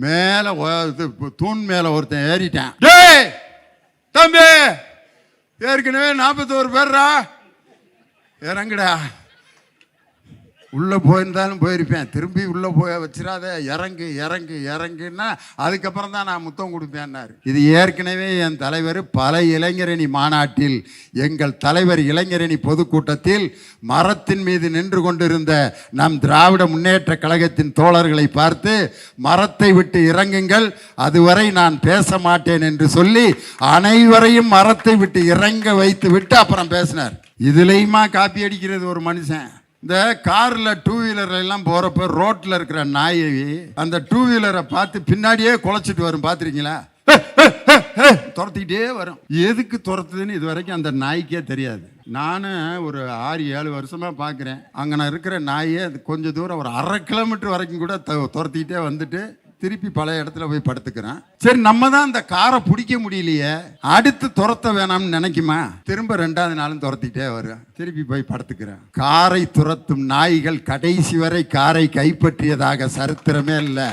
மேல தூண் மேல ஒருத்தன் ஏறிட்டான். டேய் தம்பி, ஏற்கனவே 41 பேர்ரா, இறங்குடா. உள்ள போயிருந்தாலும் போயிருப்பேன், திரும்பி உள்ள போய் வச்சிடாத, இறங்கு இறங்கு இறங்குன்னா அதுக்கப்புறம் தான் நான் முத்தம் கொடுப்பேன்னாரு. இது ஏற்கனவே என் தலைவர் பல இளைஞரணி மாநாட்டில், எங்கள் தலைவர் இளைஞரணி பொதுக்கூட்டத்தில் மரத்தின் மீது நின்று கொண்டிருந்த நம் திராவிட முன்னேற்ற கழகத்தின் தோழர்களை பார்த்து, மரத்தை விட்டு இறங்குங்கள், அதுவரை நான் பேச மாட்டேன் என்று சொல்லி அனைவரையும் மரத்தை விட்டு இறங்க வைத்து விட்டு அப்புறம் பேசினார். இதுலையுமா காப்பி அடிக்கிறது ஒரு மனுஷன்? இந்த கார்ல 2 வீலர்ல எல்லாம் போறப்ப ரோட்ல இருக்கிற நாய் அந்த 2 வீலரை பார்த்து பின்னாடியே குலைச்சிட்டு வரும், பாத்திருக்கீங்களா? துரத்திக்கிட்டே வரும். எதுக்கு துரத்துதுன்னு இது வரைக்கும் அந்த நாய்க்கே தெரியாது. நானும் ஒரு 6-7 வருஷமா பார்க்குறேன். அங்கே இருக்கிற நாயை கொஞ்சம் தூரம் ஒரு 1/2 கிலோமீட்டர் வரைக்கும் கூட துரத்திக்கிட்டே வந்துட்டு திருப்பி பழைய இடத்துல போய் படுத்துக்கிறேன். சரி, நம்ம தான் அந்த காரை பிடிக்க முடியலையே, அடுத்து துரத்த வேணாம்னு நினைக்குமா? திரும்ப 2வது நாளும் துரத்திட்டே வரும், திருப்பி போய் படுத்துக்கிறேன். காரை துரத்தும் நாய்கள் கடைசி வரை காரை கைப்பற்றியதாக சரித்திரமே இல்லை.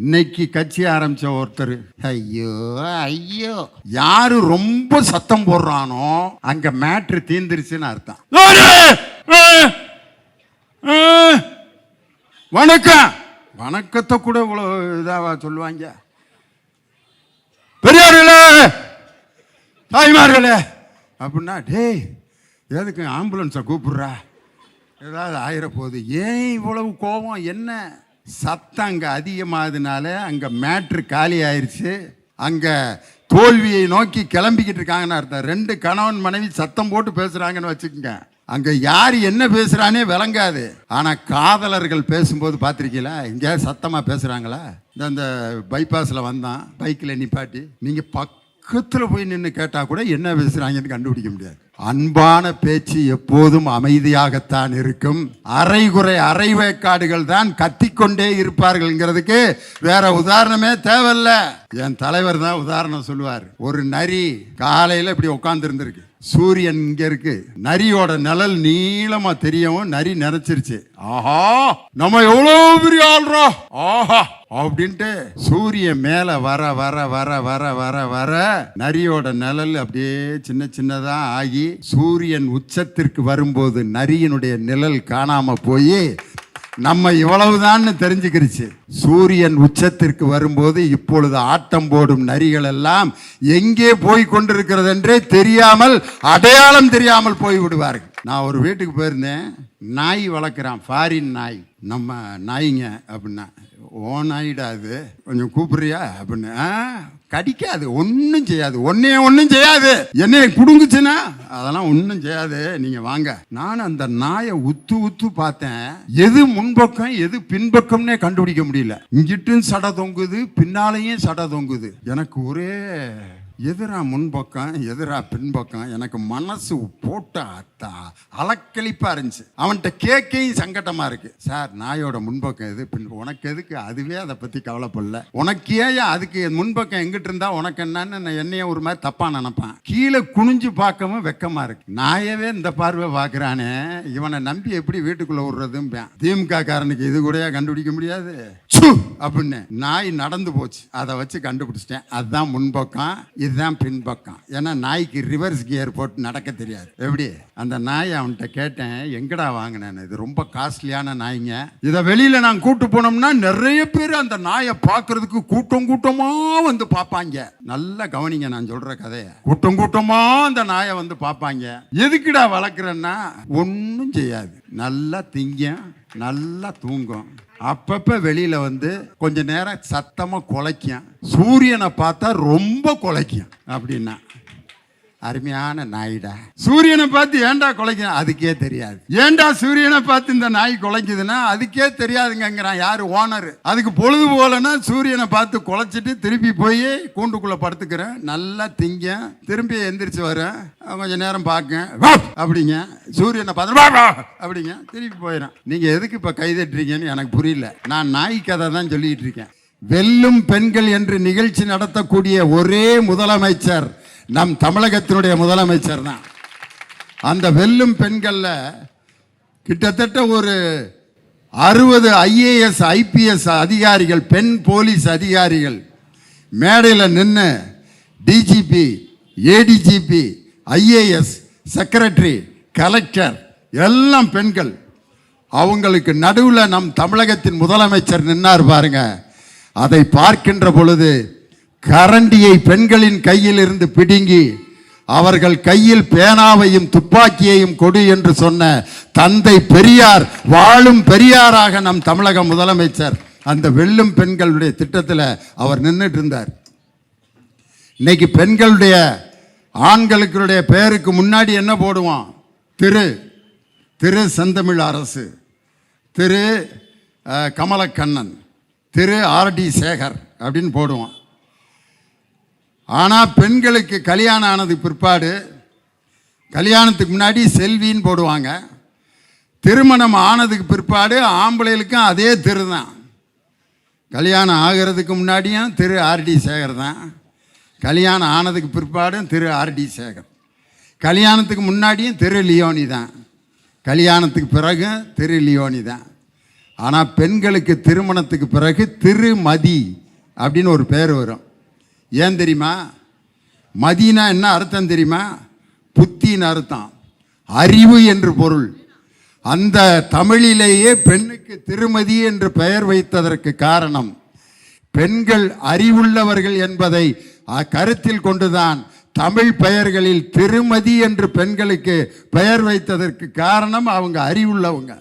இன்னைக்கு கட்சி ஆரம்பிச்ச ஒருத்தர், ஐயோ ஐயோ, யாரு ரொம்ப சத்தம் போடுறானோ அங்க மேட்ரு தீந்துருச்சுன்னு அர்த்தம். வணக்கம், வணக்கத்தை கூட இவ்வளோ இதாவா சொல்லுவாங்க? பெரியார்களே, தாய்மார்களே அப்படின்னா, டேய் எதுக்கு ஆம்புலன்ஸை கூப்பிடுறா, ஏதாவது ஆயிர போகுது, ஏன் இவ்வளவு கோபம்? என்ன சத்தம் அங்கே அதிகமாகுதுனால அங்கே மேட்ரு காலி ஆயிடுச்சு, அங்கே தோல்வியை நோக்கி கிளம்பிக்கிட்டு இருக்காங்கன்னு அர்த்தம். 2 கணவன் மனைவி சத்தம் போட்டு பேசுகிறாங்கன்னு வச்சுக்கோங்க, அங்கே யார் என்ன பேசுகிறானே விளங்காது. ஆனால் காதலர்கள் பேசும்போது பார்த்துருக்கீங்களா, இங்கே சத்தமாக பேசுகிறாங்களா? இந்த பைபாஸில் வந்தான் பைக்கில் நிப்பாட்டி, நீங்கள் பக்கத்தில் போய் நின்று கேட்டால் கூட என்ன பேசுகிறாங்கன்னு கண்டுபிடிக்க முடியாது. அன்பான பேச்சு எப்போதும் அமைதியாகத்தான் இருக்கும். அரைகுறை அரைவேக்காடுகள் தான் கத்திக்கொண்டே இருப்பார்கள்ங்கிறதுக்கு வேற உதாரணமே தேவையில்ல. என் தலைவர் தான் உதாரணம் சொல்லுவார். ஒரு நரி காலையில் இப்படி உட்கார்ந்து இருந்திருக்கு, சூரியன் இங்க இருக்கு, நரியோட நிழல் நீளமா தெரியவும் நரி நினைச்சிருச்சு, ஆஹா நம்ம எவ்வளவு பெரிய ஆள்றா, ஆஹா அப்படின்ட்டு சூரியன் மேல வர வர வர வர வர வர நரியோட நிழல் அப்படியே சின்ன சின்னதா ஆகி சூரியன் உச்சத்திற்கு வரும்போது நரியினுடைய நிழல் காணாம போய் நம்ம இவ்வளவுதான் தெரிஞ்சுக்கிருச்சு. சூரியன் உச்சத்திற்கு வரும்போது இப்பொழுது ஆட்டம் போடும் நரிகள் எல்லாம் எங்கே போய் கொண்டிருக்கிறது என்றே தெரியாமல், அடையாளம் தெரியாமல் போய் விடுவார்கள். நான் ஒரு வீட்டுக்கு போயிருந்தேன், நாய் வளர்க்குறான், ஃபாரின் நாய். நம்ம நாய்ங்க அப்படின்னா, ஓ நாயிடா அது, கொஞ்சம் கூப்பிடுறியா அப்படின்னு. கடிக்காது, ஒன்றும் செய்யாது, ஒன்றும் செய்யாது, என்னைய குடுங்குச்சுன்னா அதெல்லாம் ஒன்றும் செய்யாது, நீங்க வாங்க. நான் அந்த நாயை உத்து உத்து பார்த்தேன், எது முன்பக்கம் எது பின்பக்கம்னே கண்டுபிடிக்க முடியல. இங்கிட்டும் சடை தொங்குது, பின்னாலேயும் சடை தொங்குது. எனக்கு ஒரே எதிரா முன்பக்கம் எதிரா பின்பக்கம், எனக்கு மனசு போட்ட அலக்களிப்பா இருந்துச்சு. அவன்கிட்ட கேக்கையும் சங்கட்டமா இருக்கு. சார், நாயோட முன்பக்கம் எது உனக்கு எதுக்கு, அதுவே அதை பத்தி கவலைப்படல, உனக்கு ஏன் அதுக்கு முன்பக்கம் எங்கிட்டு இருந்தா உனக்கு என்னன்னு என்னைய ஒரு மாதிரி தப்பா நினைப்பான். கீழே குனிஞ்சு பார்க்கவும் வெக்கமா இருக்கு. நாயவே இந்த பார்வை பார்க்கறானே, இவனை நம்பி எப்படி வீட்டுக்குள்ள விடுறதும் திமுக காரனுக்கு இது கூட கண்டுபிடிக்க முடியாது அப்படின்னு. நாய் நடந்து போச்சு, அதை வச்சு கண்டுபிடிச்சிட்டேன். அதுதான் முன்பக்கம், இதுதான் பின்பக்கம். ஏன்னா நாய்க்கு ரிவர்ஸ் கியர் போட்டு நடக்க தெரியாது. எப்படி அந்த நாய் அவன்கிட்ட கேட்டேன், எங்கடா வாங்கினேன், இது ரொம்ப காஸ்ட்லியான நாய்ங்க, இதை வெளியில நான் கூட்டு போனோம்னா நிறைய பேர் அந்த நாயை பார்க்கறதுக்கு கூட்டம் கூட்டமா வந்து பார்ப்பாங்க. நல்லா கவனிங்க நான் சொல்ற கதைய, கூட்டம் கூட்டமா அந்த நாயை வந்து பார்ப்பாங்க. எதுக்குடா வளர்க்குறேன்னா, ஒன்றும் செய்யாது, நல்லா திங்கும், நல்லா தூங்கும், அப்பப்ப வெளியில வந்து கொஞ்ச நேரம் சத்தமா குலைக்கும், சூரியனை பார்த்தா ரொம்ப குலைக்கும் அப்படின்னா. அருமையான நாயிடா. சூரியனை பார்த்து ஏன்டா குலைக்கும், அதுக்கே தெரியாது. ஏன்டா சூரியனை பார்த்து இந்த நாய் குலைக்குதுன்னா அதுக்கே தெரியாதுங்கிறான் யாரு, ஓனர். அதுக்கு பொழுது போலன்னா சூரியனை பார்த்து குலைச்சிட்டு திருப்பி போய் கூண்டுக்குள்ள படுத்துக்கிறேன், நல்லா திங்க, திரும்பி எந்திரிச்சு வரேன், கொஞ்ச நேரம் பார்க்க அப்படிங்க, சூரியனை பார்த்து அப்படிங்க, திருப்பி போயிடும். நீங்க எதுக்கு இப்ப கைதட்டுறீங்கன்னு எனக்கு புரியல. நான் நாய் கதை தான் சொல்லிட்டு இருக்கேன். வெல்லும் பெண்கள் என்று நிகழ்ச்சி நடத்தக்கூடிய ஒரே முதலமைச்சர் நம் தமிழகத்தினுடைய முதலமைச்சர் தான். அந்த வெல்லும் பெண்கள்ல கிட்டத்தட்ட ஒரு 60 IAS IPS அதிகாரிகள், பெண் போலீஸ் அதிகாரிகள் மேடையில் நின்று DGP, ADGP, IAS, secretary, collector எல்லாம் பெண்கள். அவங்களுக்கு நடுவில் நம் தமிழகத்தின் முதலமைச்சர் நின்னார் பாருங்க. அதை பார்க்கின்ற பொழுது கரண்டியை பெண்களின் கையில் இருந்து பிடுங்கி அவர்கள் கையில் பேனாவையும் துப்பாக்கியையும் கொடு என்று சொன்ன தந்தை பெரியார், வாழும் பெரியாராக நம் தமிழக முதலமைச்சர் அந்த வெல்லும் பெண்களுடைய திட்டத்தில் அவர் நின்றுட்டு இருந்தார். இன்னைக்கு பெண்களுடைய ஆண்களுடைய பெயருக்கு முன்னாடி என்ன போடுவான்? திரு செந்தமிழ் அரசு, திரு கமலக்கண்ணன், திரு RD சேகர் அப்படின்னு போடுவான். ஆனால் பெண்களுக்கு கல்யாணம் ஆனதுக்கு பிற்பாடு, கல்யாணத்துக்கு முன்னாடி செல்வின்னு போடுவாங்க. திருமணம் ஆனதுக்கு பிற்பாடு ஆம்பளைகளுக்கும் அதே திரு தான். கல்யாணம் ஆகிறதுக்கு முன்னாடியும் திரு RD சேகர் தான், கல்யாணம் ஆனதுக்கு பிற்பாடும் திரு RD சேகர், கல்யாணத்துக்கு முன்னாடியும் திரு லியோனி தான், கல்யாணத்துக்கு பிறகு திரு லியோனி தான். ஆனால் பெண்களுக்கு திருமணத்துக்கு பிறகு திருமதி அப்படின்னு ஒரு பேர் வரும். ஏன் தெரியுமா? மதினா என்ன அர்த்தம் தெரியுமா? புத்தின்னு அர்த்தம், அறிவு என்று பொருள். அந்த தமிழிலேயே பெண்ணுக்கு திருமதி என்று பெயர் வைத்ததற்கு காரணம் பெண்கள் அறிவுள்ளவர்கள் என்பதை கருத்தில் கொண்டுதான் தமிழ் பெயர்களில் திருமதி என்று பெண்களுக்கு பெயர் வைத்ததற்கு காரணம் அவங்க அறிவுள்ளவங்க.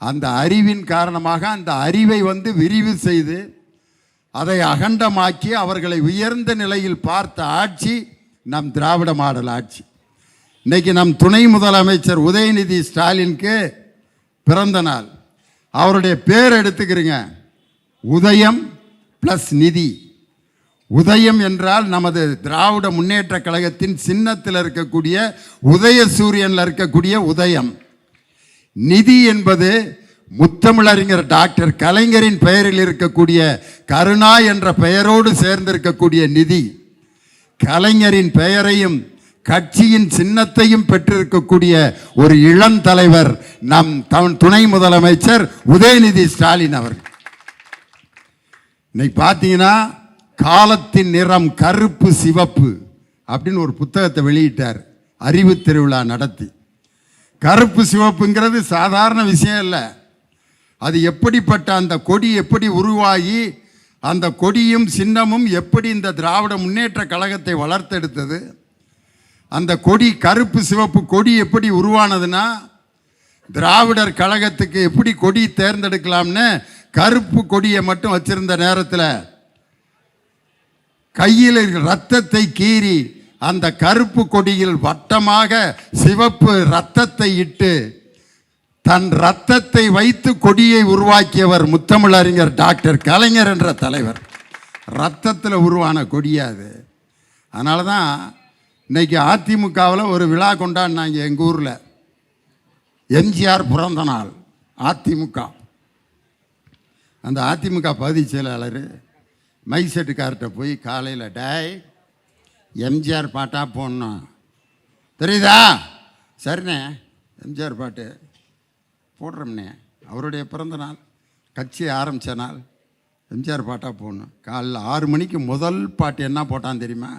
அந்த அறிவின் காரணமாக அந்த அறிவை விரிவு செய்து அதை அகண்டமாக்கி அவர்களை உயர்ந்த நிலையில் பார்த்த ஆட்சி நம் திராவிட மாடல் ஆட்சி. இன்னைக்கு நம் துணை முதலமைச்சர் உதயநிதி ஸ்டாலினுக்கு பிறந்த நாள். அவருடைய பேர் எடுத்துக்கிறீங்க, உதயம் ப்ளஸ் நிதி. உதயம் என்றால் நமது திராவிட முன்னேற்ற கழகத்தின் சின்னத்தில் இருக்கக்கூடிய உதயசூரியனில் இருக்கக்கூடிய உதயம். நிதி என்பது முத்தமிழறிஞர் டாக்டர் கலைஞரின் பெயரில் இருக்கக்கூடிய கருணா என்ற பெயரோடு சேர்ந்திருக்கக்கூடிய நிதி. கலைஞரின் பெயரையும் கட்சியின் சின்னத்தையும் பெற்றிருக்கக்கூடிய ஒரு இளம் தலைவர் நம் துணை முதலமைச்சர் உதயநிதி ஸ்டாலின் அவர்கள். இன்னைக்கு பார்த்தீங்கன்னா காலத்தின் நிறம் கருப்பு சிவப்பு அப்படின்னு ஒரு புத்தகத்தை வெளியிட்டார், அறிவு திருவிழா நடத்தி. கருப்பு சிவப்புங்கிறது சாதாரண விஷயம் இல்லை. அது எப்படிப்பட்ட அந்த கொடி எப்படி உருவாகி அந்த கொடியும் சின்னமும் எப்படி இந்த திராவிட முன்னேற்ற கழகத்தை வளர்த்தெடுத்தது. அந்த கொடி கருப்பு சிவப்பு கொடி எப்படி உருவானதுன்னா, திராவிடர் கழகத்துக்கு எப்படி கொடி தேர்ந்தெடுக்கலாம்னு கருப்பு கொடியை மட்டும் வச்சிருந்த நேரத்தில் கையில் ரத்தத்தை கீறி அந்த கருப்பு கொடியில் வட்டமாக சிவப்பு ரத்தத்தை இட்டு தன் ரத்தத்தை வைத்து கொடியை உருவாக்கியவர் முத்தமிழறிஞர் டாக்டர் கலைஞர் என்ற தலைவர். ரத்தத்தில் உருவான கொடியாது. அதனால தான் இன்னைக்கு அதிமுகவில் ஒரு விழா கொண்டாடினாங்க எங்கள் ஊரில். எம்ஜிஆர் பிறந்த நாள் அதிமுக. அந்த அதிமுக பகுதி செயலாளர் மைசெட்டுக்கார்ட்ட போய் காலையில், டாய் எம்ஜிஆர் பாட்டாக போடணும் தெரியுதா? சரிண்ணே, எம்ஜிஆர் பாட்டு போடுறோம்னே, அவருடைய பிறந்த நாள், கட்சி ஆரம்பித்த நாள், எம்ஜிஆர் பாட்டாக போடணும். காலைல 6 மணிக்கு முதல் பாட்டு என்ன போட்டான் தெரியுமா?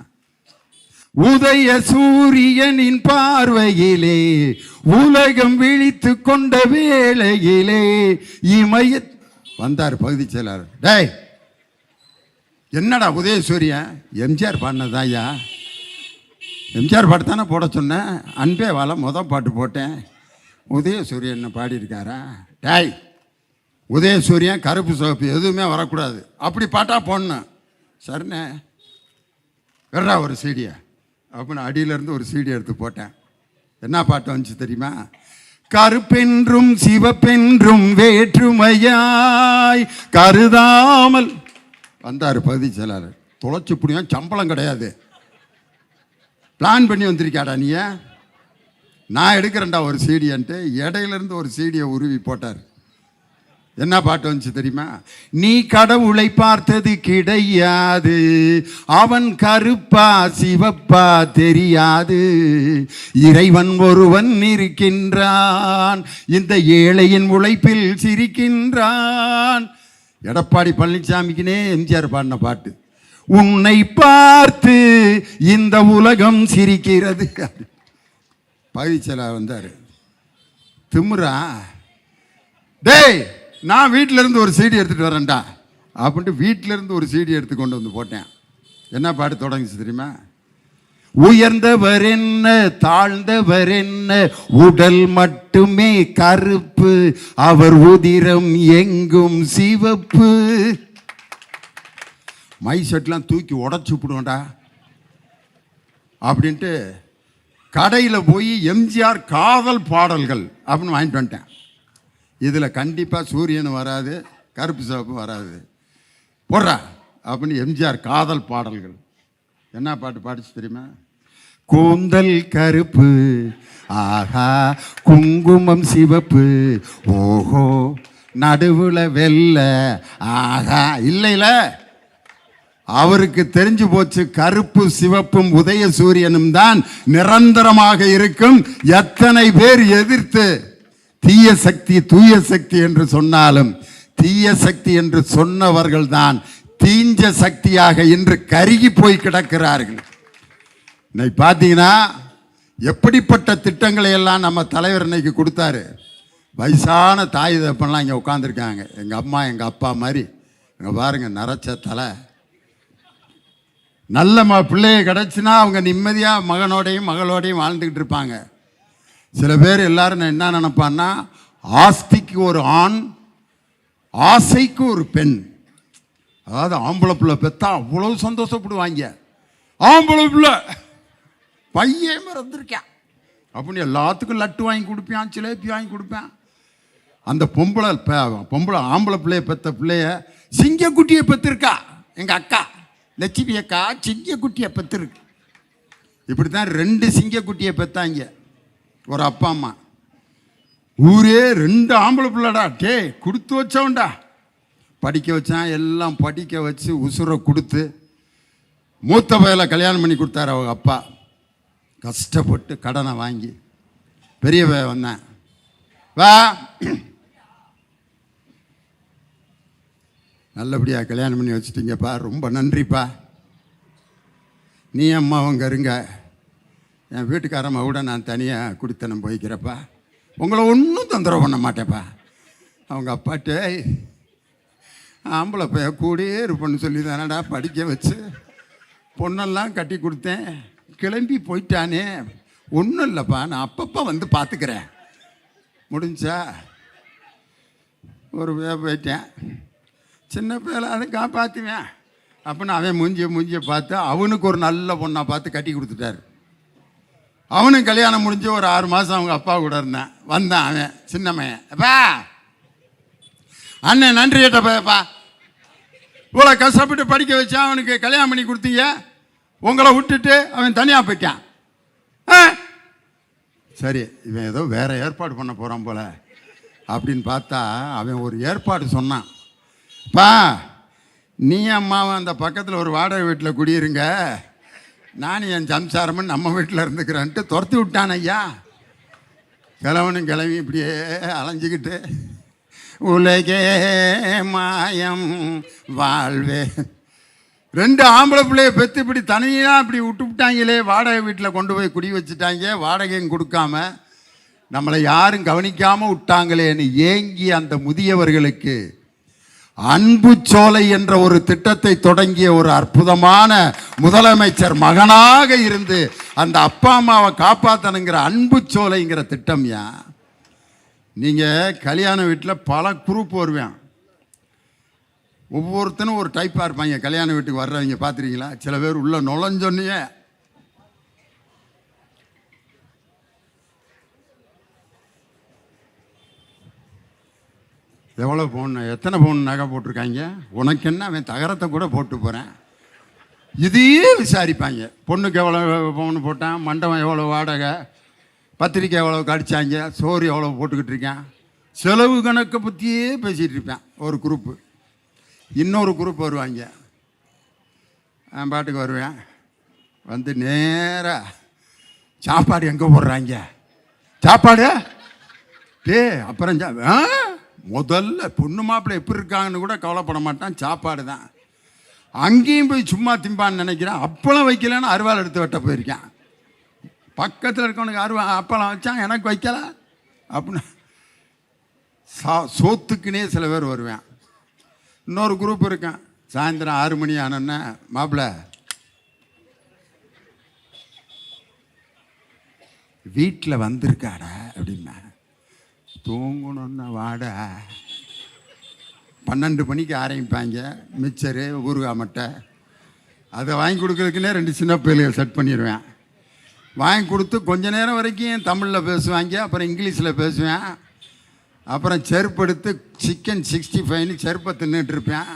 உதய சூரியனின் பார்வையிலே உலகம் விழித்து கொண்ட வேளையிலே இமய வந்தார் பகுதி செயலாளர். டேய் என்னடா உதயசூரியன்? எம்ஜிஆர் பாடினதாயா? எம்ஜிஆர் பாட்டு தானே போட சொன்னேன். அன்பே வாழ பாட்டு போட்டேன். உதயசூரியன் பாடியிருக்காரா? டேய் உதயசூரியன் கருப்பு சிவப்பு எதுவுமே வரக்கூடாது, அப்படி பாட்டாக போடணும். சரிண்ணே, வேறா ஒரு சீடியை அப்படின்னு அடியிலேருந்து ஒரு சீடி எடுத்து போட்டேன். என்ன பாட்டு வந்துச்சு தெரியுமா? கருப்பென்றும் சிவப்பென்றும் வேற்றுமையாய் கருதாமல் வந்தார் பகுதி செயலாளர். தொலைச்சி புடியும், சம்பளம் கிடையாது, பிளான் பண்ணி வந்திருக்காடா நீ, நான் எடுக்கிறேன்டா ஒரு சீடியன்ட்டு இடையிலேருந்து ஒரு சீடியை உருவி போட்டார். என்ன பாட்டு வந்துச்சு தெரியுமா? நீ கடவுளை பார்த்தது கிடையாது, அவன் கருப்பா சிவப்பா தெரியாது, இறைவன் ஒருவன் இருக்கின்றான், இந்த ஏழையின் உழைப்பில் சிரிக்கின்றான். எடப்பாடி பழனிசாமிக்குனே எம்ஜிஆர் பாடின பாட்டு. உன்னை பார்த்து இந்த உலகம் சிரிக்கிறது. பவிச்சலா வந்தார். திமுறா, டேய் நான் வீட்டிலேருந்து ஒரு சீடி எடுத்துகிட்டு வரேன்டா அப்படின்ட்டு வீட்டிலேருந்து ஒரு சீடி எடுத்து கொண்டு வந்து போட்டேன். என்ன பாட்டு தொடங்குச்சு தெரியுமா? உயர்ந்தவர் என்ன தாழ்ந்தவர் என்ன, உடல் மட்டுமே கருப்பு, அவர் உதிரம் எங்கும் சிவப்பு. மை செட்லாம் தூக்கி உடச்சி விடுவோண்டா அப்படின்ட்டு கடையில் போய் எம்ஜிஆர் காதல் பாடல்கள் அப்படின்னு வாங்கிட்டு வந்துட்டேன். இதில் கண்டிப்பாக சூரியன் வராது, கருப்பு சிவப்பு வராது, போடுறா அப்படின்னு எம்ஜிஆர் காதல் பாடல்கள். என்ன பாட்டு பாடிச்சு தெரியுமா? கூந்தல் கருப்பு, ஆஹா குங்குமம் சிவப்பு, ஓஹோ நடுவில் வெள்ளை, ஆஹா இல்லைல. அவருக்கு தெரிஞ்சு போச்சு கருப்பு சிவப்பும் உதய சூரியனும் தான் நிரந்தரமாக இருக்கும். எத்தனை பேர் எதிர்த்து தீய சக்தி தூய சக்தி என்று சொன்னாலும் தீய சக்தி என்று சொன்னவர்கள் தான் தீஞ்ச சக்தியாக இன்று கருகி போய் கிடக்கிறார்கள். இன்னைக்கு பார்த்தீங்கன்னா எப்படிப்பட்ட திட்டங்களை எல்லாம் நம்ம தலைவர் இன்னைக்கு கொடுத்தாரு. வயசான தாய் தப்பெல்லாம் இங்கே உட்காந்துருக்காங்க. எங்கள் அம்மா எங்கள் அப்பா மாதிரி இங்கே பாருங்க, நரைச்ச தலை. நல்ல பிள்ளைய கிடச்சின்னா அவங்க நிம்மதியாக மகனோடையும் மகளோடையும் வாழ்ந்துக்கிட்டு இருப்பாங்க. சில பேர் எல்லாரும் என்ன நினைப்பான்னா, ஆஸ்திக்கு ஒரு ஆண் ஆசைக்கு ஒரு பெண். அதாவது ஆம்பளை பிள்ளை பெற்றா அவ்வளோ சந்தோஷப்படுவாங்க. ஆம்பளை பிள்ளை பையன் மறந்துருக்கேன் அப்படின்னு எல்லாத்துக்கும் லட்டு வாங்கி கொடுப்பேன், சிலேபி வாங்கி கொடுப்பேன். அந்த பொம்பளை ஆம்பளை பிள்ளைய பெற்ற பிள்ளைய சிங்கக்குட்டியை பெற்றிருக்கா எங்கள் அக்கா லட்சுமி அக்கா. சிங்கக்குட்டியை பெற்றிருக்கு. இப்படி தான் 2 சிங்கக்குட்டியை பெற்றாங்க ஒரு அப்பா அம்மா. ஊரே 2 ஆம்பளை பிள்ளைடா, டே கொடுத்து வச்சவன்டா. படிக்க வச்சான், எல்லாம் படிக்க வச்சு உசுரை கொடுத்து மூத்த பையலை கல்யாணம் பண்ணி கொடுத்தாரு அவங்க அப்பா. கஷ்டப்பட்டு கடனை வாங்கி பெரிய பையன் வந்தேன், வா நல்லபடியாக கல்யாணம் பண்ணி வச்சுட்டீங்கப்பா, ரொம்ப நன்றிப்பா. நீ அம்மா அவங்க இருங்க, என் வீட்டுக்காரம்மா கூட நான் தனியாக குடித்தனம் போய்க்கிறப்பா, உங்களை ஒன்றும் தொந்தரவு பண்ண மாட்டேப்பா. அவங்க அப்பாட்டே ஆம்பளை பைய கூடயே இருப்பேன்னு சொல்லி தானடா படிக்க வச்சு பொண்ணெல்லாம் கட்டி கொடுத்தேன், கிளம்பி போயிட்டானே. ஒன்றும் இல்லைப்பா, நான் அப்பப்போ வந்து பார்த்துக்கிறேன், முடிஞ்சா ஒரு போயிட்டேன். சின்ன பிள்ளை அதை காப்பாற்றுவேன் அப்படின்னு அவன் மூஞ்சியை பார்த்து அவனுக்கு ஒரு நல்ல பொண்ணை பார்த்து கட்டி கொடுத்துட்டாரு. அவனும் கல்யாணம் முடிஞ்சு ஒரு 6 மாதம் அவங்க அப்பா கூட இருந்தேன். வந்தான் அவன் சின்னம்மையன், அப்பா அண்ணன் நன்றி கேட்டப்பா, இவ்வளோ கஷ்டப்பட்டு படிக்க வச்சா அவனுக்கு கல்யாணம் பண்ணி கொடுத்தீங்க, உங்களை விட்டுட்டு அவன் தனியாக போயிட்டான். சரி இவன் ஏதோ வேற ஏற்பாடு பண்ண போகிறான் போல அப்படின்னு பார்த்தா அவன் ஒரு ஏற்பாடு சொன்னான். பா நீ அம்மாவும் அந்த பக்கத்தில் ஒரு வாடகை வீட்டில் குடியிருங்க, நானும் என் சம்சாரமும் நம்ம வீட்டில் இருந்துக்கிறேன்ட்டு துரத்தி விட்டான் ஐயா. கிழவனும் கிளவி இப்படியே அலைஞ்சிக்கிட்டு உலகே மாயம் வாழ்வே. 2 ஆம்பளை பிள்ளைய பெற்று இப்படி தனியாக இப்படி விட்டாங்களே, வாடகை வீட்டில் கொண்டு போய் குடி வச்சுட்டாங்க, வாடகையும் கொடுக்காம நம்மளை யாரும் கவனிக்காமல் விட்டாங்களேன்னு ஏங்கி அந்த முதியவர்களுக்கு அன்பு சோலை என்ற ஒரு திட்டத்தை தொடங்கிய ஒரு அற்புதமான முதலமைச்சர் மகனாக இருந்து அந்த அப்பா அம்மாவை காப்பாற்றணுங்கிற அன்பு சோலைங்கிற திட்டம்யா. நீங்கள் கல்யாண வீட்டில் பல குரூப் வருவேன், ஒவ்வொருத்தனும் ஒரு டைப்பாக இருப்பாங்க. கல்யாண வீட்டுக்கு வர்றவங்க பார்த்துருக்கீங்களா? சில பேர் உள்ள நுழைஞ்சொன்னே எவ்வளோ பவுன் எத்தனை பவுன் நகை போட்டிருக்காங்க, உனக்கு என்ன, அவன் தகரத்தை கூட போட்டு போகிறேன், இதையே விசாரிப்பாங்க. பொண்ணுக்கு எவ்வளோ பவுன் போட்டான், மண்டபம் எவ்வளோ வாடகை, பத்திரிக்கை எவ்வளோ கடிச்சாங்க, சோறு எவ்வளோ போட்டுக்கிட்டு இருக்கேன், செலவு கணக்கை பற்றியே பேசிகிட்டு இருப்பேன் ஒரு குரூப்பு. இன்னொரு குரூப் வருவாங்க, நான் பாட்டுக்கு வருவேன். வந்து நேராக சாப்பாடு எங்கே போடுறாங்க, சாப்பாடு அப்புறம் முதல்ல பொண்ணு மாப்பிள்ளை எப்படி இருக்காங்கன்னு கூட கவலைப்பட மாட்டான், சாப்பாடு தான். அங்கேயும் போய் சும்மா திம்பான்னு நினைக்கிறேன். அப்பளம் வைக்கலன்னு அருவாள் எடுத்து வெட்ட போயிருக்கேன். பக்கத்தில் இருக்கவனுக்கு அப்பளம் வச்சான், எனக்கு வைக்கல அப்படின்னு சோத்துக்குன்னே சில பேர் வருவேன். இன்னொரு குரூப் இருக்கேன், சாயந்தரம் 6 மணி ஆனோன்னா, மாப்பிள்ள வீட்டில் வந்திருக்காடா அப்படின்னா, தூங்கணுன்னா வாடா. 12 மணிக்கு ஆரம்பிப்பாங்க. மிச்சரு ஊறுகாய் மட்டை அதை வாங்கி கொடுக்குறதுக்குன்னே 2 சின்ன பிள்ளைகள் செட் பண்ணிடுவேன். வாங்கி கொடுத்து கொஞ்ச நேரம் வரைக்கும் தமிழில் பேசுவாங்க, அப்புறம் இங்கிலீஷில் பேசுவேன். அப்புறம் செருப்படுத்து சிக்கன் 65ன்னு செருப்பை தின்னுட்டு இருப்பேன்.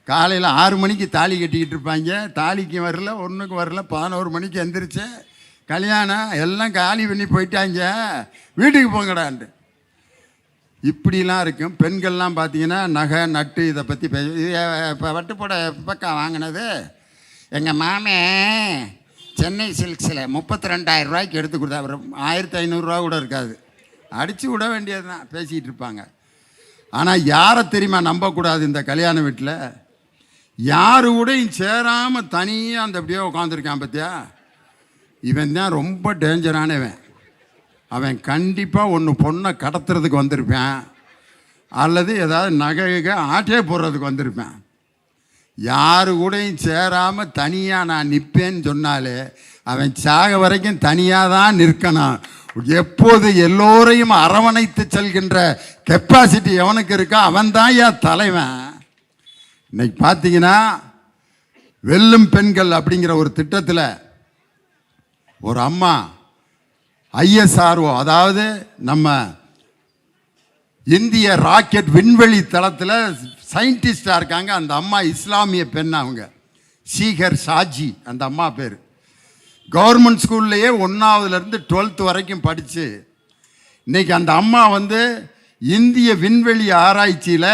காலையில் 6 மணிக்கு தாலி கட்டிக்கிட்டு இருப்பாங்க. தாலிக்கு வரல, ஒன்றுக்கு வரல. 11 மணிக்கு எந்திரிச்சு கல்யாணம் எல்லாம் காலி பண்ணி போயிட்டாங்க, வீட்டுக்கு போங்கடான்ட்டு. இப்படிலாம் இருக்கும். பெண்கள்லாம் பார்த்தீங்கன்னா நகை நட்டு இதை பற்றி இப்போ வட்டுப்போட பக்கம் வாங்கினது எங்கள் மாமே சென்னை சில்க்ஸில் 32,000 ரூபாய்க்கு எடுத்து கொடுத்தா. 1,500 கூட இருக்காது, அடித்து விட வேண்டியது தான், பேசிகிட்டு இருப்பாங்க. ஆனால் யாரை தெரியுமா நம்பக்கூடாது இந்த கல்யாண வீட்டில்? யாரு கூடயும் சேராமல் தனியாக அந்த அப்படியே உட்காந்துருக்கான் பார்த்தியா, இவன் தான் ரொம்ப டேஞ்சரானவன். அவன் கண்டிப்பாக ஒன்று பொண்ணை கடத்துறதுக்கு வந்திருப்பேன், அல்லது ஏதாவது நகை ஆட்டே போடுறதுக்கு வந்திருப்பேன். யாரு கூடயும் சேராமல் தனியாக நான் நிற்பேன்னு சொன்னாலே அவன் சாக வரைக்கும் தனியாக தான் நிற்கணும். எப்போது எல்லோரையும் அரவணைத்து செல்கின்ற கெப்பாசிட்டி எவனுக்கு இருக்கா அவன் தான் ஏன் தலைவன். இன்னைக்கு பார்த்தீங்கன்னா வெல்லும் பெண்கள் அப்படிங்கிற ஒரு திட்டத்தில் ஒரு அம்மா ISRO, அதாவது நம்ம இந்திய ராக்கெட் விண்வெளி தளத்தில் சயின்டிஸ்டாக இருக்காங்க. அந்த அம்மா இஸ்லாமிய பெண், அவங்க சீகர் ஷாஜி அந்த அம்மா பேர். கவர்மெண்ட் ஸ்கூல்லையே 1ஆவதுலேருந்து 12th வரைக்கும் படித்து இன்றைக்கி அந்த அம்மா வந்து இந்திய விண்வெளி ஆராய்ச்சியில்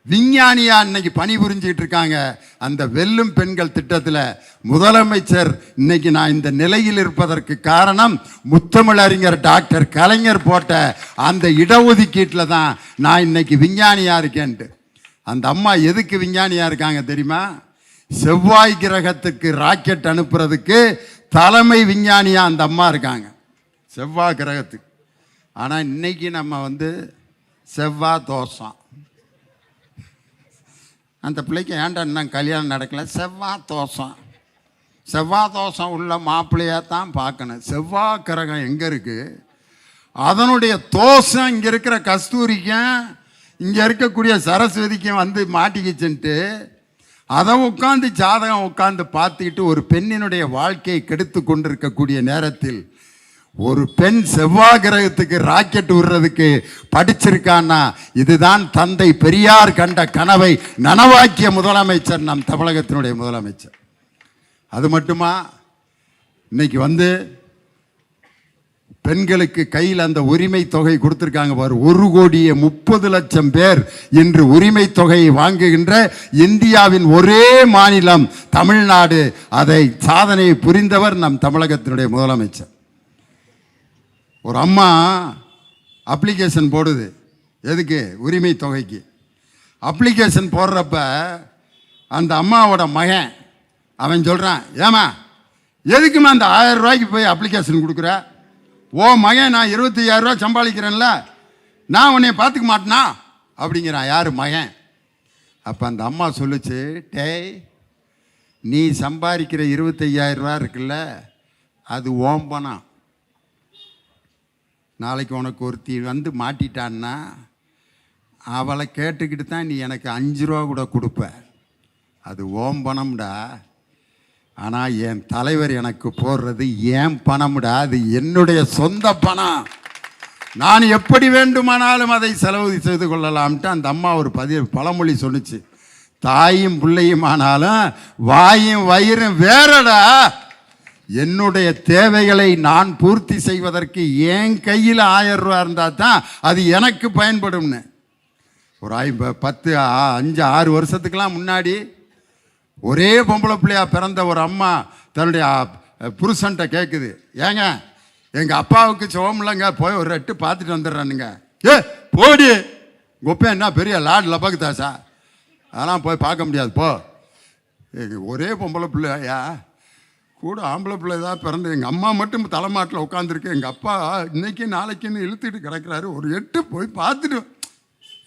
விஞ்ஞானியாக இன்னைக்கு பணிபுரிஞ்சிக்கிட்டு இருக்காங்க. அந்த வெல்லும் பெண்கள் திட்டத்தில் முதலமைச்சர் இன்னைக்கு நான் இந்த நிலையில் இருப்பதற்கு காரணம் முத்தமிழறிஞர் டாக்டர் கலைஞர் போட்ட அந்த இடஒதுக்கீட்டில் தான் நான் இன்னைக்கு விஞ்ஞானியாக இருக்கேன்ட்டு. அந்த அம்மா எதுக்கு விஞ்ஞானியாக இருக்காங்க தெரியுமா? செவ்வாய் கிரகத்துக்கு ராக்கெட் அனுப்புறதுக்கு தலைமை விஞ்ஞானியாக அந்த அம்மா இருக்காங்க, செவ்வாய் கிரகத்துக்கு. ஆனால் இன்னைக்கு நம்ம வந்து செவ்வாய் தோஷம், அந்த பிள்ளைக்கு ஏன்டா இன்னும் கல்யாணம் நடக்கல, செவ்வாய் தோஷம். செவ்வாய் தோஷம் உள்ள மாப்பிள்ளையாக தான் பார்க்கணும். செவ்வாய் கிரகம் எங்கே இருக்குது, அதனுடைய தோஷம் இங்கே இருக்கிற கஸ்தூரிக்கும் இங்கே இருக்கக்கூடிய சரஸ்வதிக்கும் வந்து மாட்டிக்கிச்சுன்ட்டு அதை உட்காந்து ஜாதகம் உட்காந்து பார்த்துக்கிட்டு ஒரு பெண்ணினுடைய வாழ்க்கையை கெடுத்து கொண்டிருக்கக்கூடிய நேரத்தில் ஒரு பெண் செவ்வாய் கிரகத்துக்கு ராக்கெட் விடுறதுக்கு படிச்சிருக்கான்னா இதுதான் தந்தை பெரியார் கண்ட கனவை நனவாக்கிய முதலமைச்சர் நம் தமிழகத்தினுடைய முதலமைச்சர். அது மட்டுமா, இன்னைக்கு வந்து பெண்களுக்கு கையில் அந்த உரிமை தொகை கொடுத்துருக்காங்க பாரு. 1,30,00,000 பேர் இன்று உரிமை தொகையை வாங்குகின்ற இந்தியாவின் ஒரே மாநிலம் தமிழ்நாடு. அதை சாதனையை புரிந்தவர் நம் தமிழகத்தினுடைய முதலமைச்சர். ஒரு அம்மா அப்ளிகேஷன் போடுது, எதுக்கு? உரிமை தொகைக்கு. அப்ளிகேஷன் போடுறப்ப அந்த அம்மாவோட மகன் அவன் சொல்கிறான், ஏமா எதுக்குமா அந்த 1000 ரூபாய்க்கு போய் அப்ளிகேஷன் கொடுக்குற? ஓ மகன் நான் 25,000 ரூபா சம்பாதிக்கிறேன்ல, நான் உன்னை பார்த்துக்க மாட்டேனா அப்படிங்கிறான். யார்? மகன். அப்போ அந்த அம்மா சொல்லுச்சு, டேய் நீ சம்பாதிக்கிற 25,000 ரூபா இருக்குல்ல, அது ஓம்பனம். நாளைக்கு உனக்கு ஒருத்தி வந்து மாட்டிட்டான்னா அவளை கேட்டுக்கிட்டு தான் நீ எனக்கு 5 ரூபா கூட கொடுப்ப, அது ஓம்பனம்டா. ஆனால் என் தலைவர் எனக்கு போடுறது ஏன் பணம்டா, அது என்னுடைய சொந்த பணம், நான் எப்படி வேண்டுமானாலும் அதை செலவு செய்து கொள்ளலாம்ட்டு அந்த அம்மா ஒரு பழமொழி சொன்னிச்சு. தாயும் பிள்ளையும் ஆனாலும் வாயும் வயிறும் வேறடா. என்னுடைய தேவைகளை நான் பூர்த்தி செய்வதற்கு என் கையில் 1000 ரூபா இருந்தால் தான் அது எனக்கு பயன்படும்னு. ஒரு 5 6 வருஷத்துக்கெல்லாம் முன்னாடி ஒரே பொம்பளை பிள்ளையா பிறந்த ஒரு அம்மா தன்னுடைய புருஷன்ட்ட கேட்குது, ஏங்க எங்கள் அப்பாவுக்கு சுகமில்லைங்க, போய் ஒரு 8 பார்த்துட்டு வந்துடுறானுங்க. ஏ போடி, கொப்பை என்ன பெரிய லாட் லபக்குதாசா, அதெல்லாம் போய் பார்க்க முடியாது போ. ஒரே பொம்பளை பிள்ளையா, கூட ஆம்பளை பிள்ளை தான் பிறந்து, எங்கள் அம்மா மட்டும் தலைமாட்டில் உட்காந்துருக்கு, எங்கள் அப்பா இன்னைக்கு நாளைக்குன்னு இழுத்துட்டு கிடக்கிறாரு, ஒரு 8 போய் பார்த்துட்டு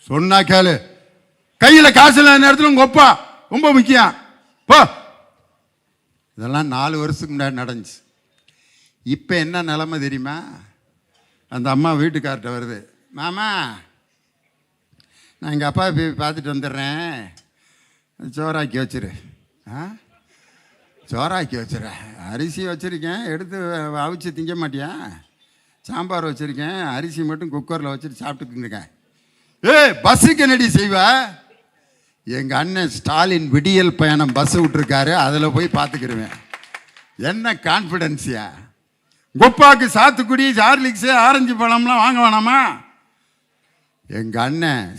சொன்னா கேளு, கையில் காசு இல்லாத நேரத்தில் உங்கள் அப்பா ரொம்ப முக்கியம் போ. இதெல்லாம் 4 வருஷத்துக்கு முன்னாடி நடந்துச்சு. இப்போ என்ன நிலைமை தெரியுமா? அந்த அம்மா வீட்டுக்கார்ட்ட வருது, மாமா நான் எங்கள் அப்பா போய் பார்த்துட்டு வந்துடுறேன், சோறாக்கி வச்சிரு. சோறாக்கி வச்சுறேன், அரிசி வச்சுருக்கேன், எடுத்து அவிச்சு திங்க மாட்டியா? சாம்பார் வச்சுருக்கேன், அரிசி மட்டும் குக்கரில் வச்சுட்டு சாப்பிட்டுட்டு இருக்கேன். பஸ்ஸுக்கு என்னடி செய்வ? எங்கள் அண்ணன் ஸ்டாலின் விடியல் பயணம் பஸ்ஸு விட்டுருக்காரு, அதில் போய் பார்த்துக்கிருவேன். என்ன கான்ஃபிடென்ஸியா? கொப்பாக்கு சாத்துக்குடி, ஹார்லிக்ஸு, ஆரஞ்சு பழம்லாம் வாங்க வேணாமா? எங்கள் அண்ணன்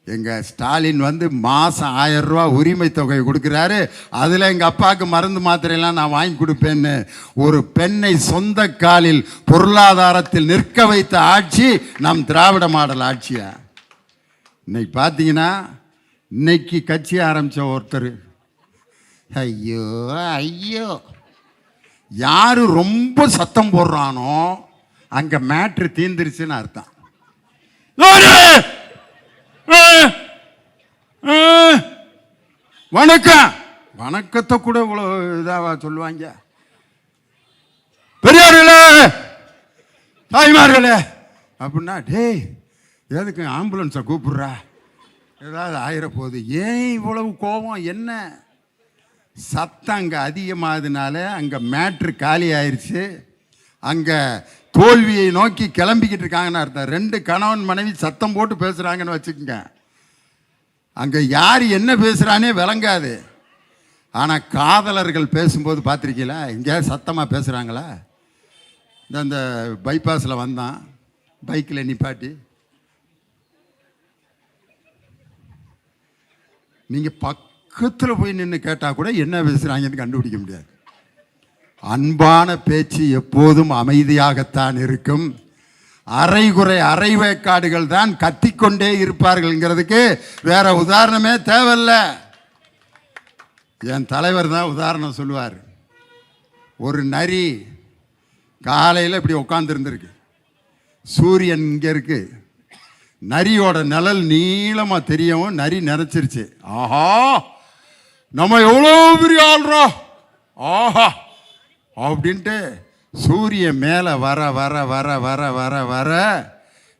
எங்கள் ஸ்டாலின் வந்து மாதம் 1000 ரூபா உரிமை தொகை கொடுக்குறாரு, அதில் எங்கள் அப்பாவுக்கு மருந்து மாத்திரையெல்லாம் நான் வாங்கி கொடுப்பேன்னு ஒரு பெண்ணை சொந்த காலில் பொருளாதாரத்தில் நிற்க வைத்த ஆட்சி நம் திராவிட மாடல் ஆட்சியா? இன்னைக்கு பார்த்தீங்கன்னா, இன்னைக்கு கட்சி ஆரம்பித்த ஒருத்தர், ஐயோ ஐயோ, யார் ரொம்ப சத்தம் போடுறானோ அங்கே மேட்ரு தீர்ந்துருச்சுன்னு அர்த்தம். வணக்கம், வணக்கத்தை கூட இவ்வளோ இதாவா சொல்லுவாங்க? பெரியார்களே, தாய்மார்களே அப்படின்னா, டேய் எதுக்கு ஆம்புலன்ஸை கூப்பிடுறா, ஏதாவது ஆயிரப்போகுது, ஏன் இவ்வளவு கோபம்? என்ன சத்தம் அங்கே அதிகமானதுனால அங்கே மேட்ரு காலி ஆயிடுச்சு, அங்கே தோல்வியை நோக்கி கிளம்பிக்கிட்டு இருக்காங்கன்னு அர்த்தம். 2 கணவன் மனைவி சத்தம் போட்டு பேசுகிறாங்கன்னு வச்சுக்கோங்க, அங்கே யார் என்ன பேசுகிறானே விளங்காது. ஆனால் காதலர்கள் பேசும்போது பார்த்துருக்கீங்களா, எங்கேயாவது சத்தமாக பேசுகிறாங்களா? இந்த பைபாஸில் வந்தான், பைக்கில் நிப்பாட்டி, நீங்கள் பக்கத்தில் போய் நின்று கேட்டால் கூட என்ன பேசுகிறாங்கன்னு கண்டுபிடிக்க முடியாது. அன்பான பேச்சு எப்போதும் அமைதியாகத்தான் இருக்கும். அரைகுறை அரைவேக்காடுகள் தான் கத்திக்கொண்டே இருப்பார்கள்ங்கிறதுக்கு வேற உதாரணமே தேவையில்ல. என் தலைவர் தான் உதாரணம் சொல்லுவார். ஒரு நரி காலையில் இப்படி உட்காந்துருந்துருக்கு, சூரியன் இங்கே இருக்கு, நரியோட நிழல் நீளமாக தெரியவும் நரி நினைச்சிருச்சு, ஆஹா நம்ம எவ்வளோ பெரிய ஆள்றா, ஆஹா அப்படின்ட்டு சூரியன் மேலே வர வர வர வர வர வர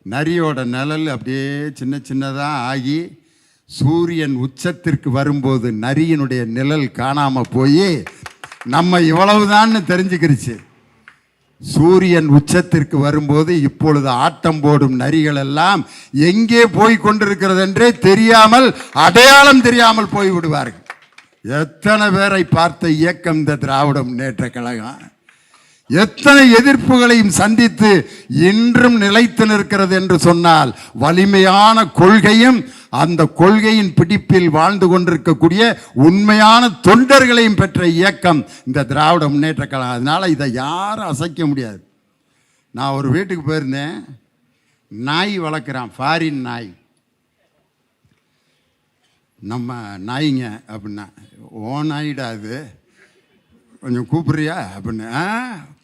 நரியோட நிழல் அப்படியே சின்ன சின்னதாக ஆகி சூரியன் உச்சத்திற்கு வரும்போது நரியினுடைய நிழல் காணாமல் போய் நம்ம இவ்வளவுதான்னு தெரிஞ்சுக்கிருச்சு. சூரியன் உச்சத்திற்கு வரும்போது இப்பொழுது ஆட்டம் போடும் நரிகள் எல்லாம் எங்கே போய் கொண்டிருக்கிறது என்றே தெரியாமல், அடையாளம் தெரியாமல் போய் விடுவார்கள். எத்தனை பேரை பார்த்த இயக்கம் இந்த திராவிட முன்னேற்ற கழகம், எத்தனை எதிர்ப்புகளையும் சந்தித்து இன்றும் நிலைத்து நிற்கிறது என்று சொன்னால் வலிமையான கொள்கையும் அந்த கொள்கையின் பிடிப்பில் வாழ்ந்து கொண்டிருக்கக்கூடிய உண்மையான தொண்டர்களையும் பெற்ற இயக்கம் இந்த திராவிட முன்னேற்ற கழகம். அதனால் இதை யாரும் அசைக்க முடியாது. நான் ஒரு வீட்டுக்கு போயிருந்தேன், நாய் வளர்க்குறான், ஃபாரின் நாய். நம்ம நாய்ங்க அப்படின்னா, ஓ நாயிடா அது, கொஞ்சம் கூப்பிட்றியா அப்படின்னு.